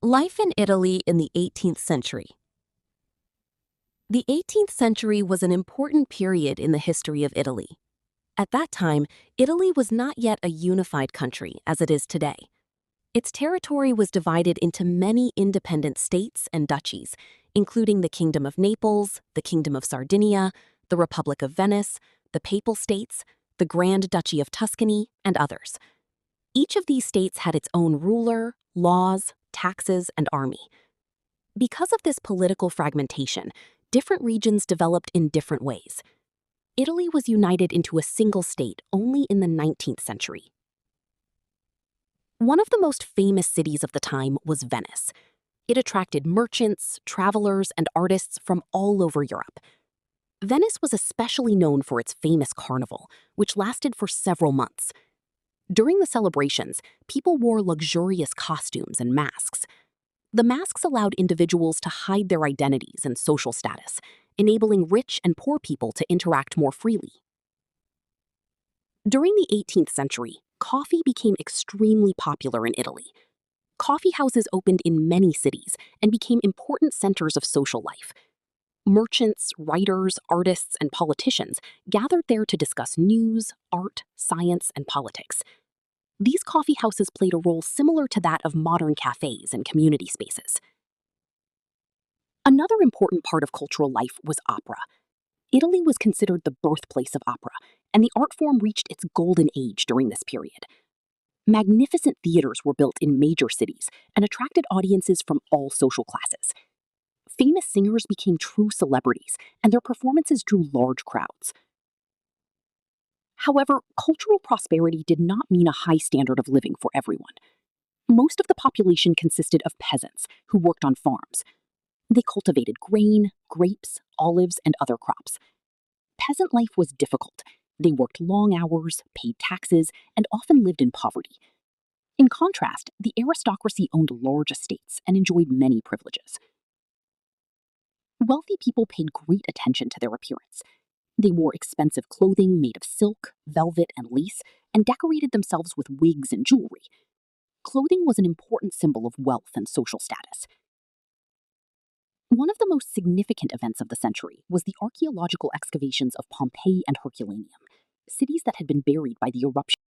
Life in Italy in the 18th century. The 18th century was an important period in the history of Italy. At that time, Italy was not yet a unified country as it is today. Its territory was divided into many independent states and duchies, including the Kingdom of Naples, the Kingdom of Sardinia, the Republic of Venice, the Papal States, the Grand Duchy of Tuscany, and others. Each of these states had its own ruler, laws, taxes, and army. Because of this political fragmentation, different regions developed in different ways. Italy was united into a single state only in the 19th century. One of the most famous cities of the time was Venice. It attracted merchants, travelers, and artists from all over Europe. Venice was especially known for its famous carnival, which lasted for several months. During the celebrations, people wore luxurious costumes and masks. The masks allowed individuals to hide their identities and social status, enabling rich and poor people to interact more freely. During the 18th century, coffee became extremely popular in Italy. Coffee houses opened in many cities and became important centers of social life. Merchants, writers, artists, and politicians gathered there to discuss news, art, science, and politics. These coffee houses played a role similar to that of modern cafes and community spaces. Another important part of cultural life was opera. Italy was considered the birthplace of opera, and the art form reached its golden age during this period. Magnificent theaters were built in major cities and attracted audiences from all social classes. Famous singers became true celebrities, and their performances drew large crowds. However, cultural prosperity did not mean a high standard of living for everyone. Most of the population consisted of peasants who worked on farms. They cultivated grain, grapes, olives, and other crops. Peasant life was difficult. They worked long hours, paid taxes, and often lived in poverty. In contrast, the aristocracy owned large estates and enjoyed many privileges. Wealthy people paid great attention to their appearance. They wore expensive clothing made of silk, velvet, and lace, and decorated themselves with wigs and jewelry. Clothing was an important symbol of wealth and social status. One of the most significant events of the century was the archaeological excavations of Pompeii and Herculaneum, cities that had been buried by the eruption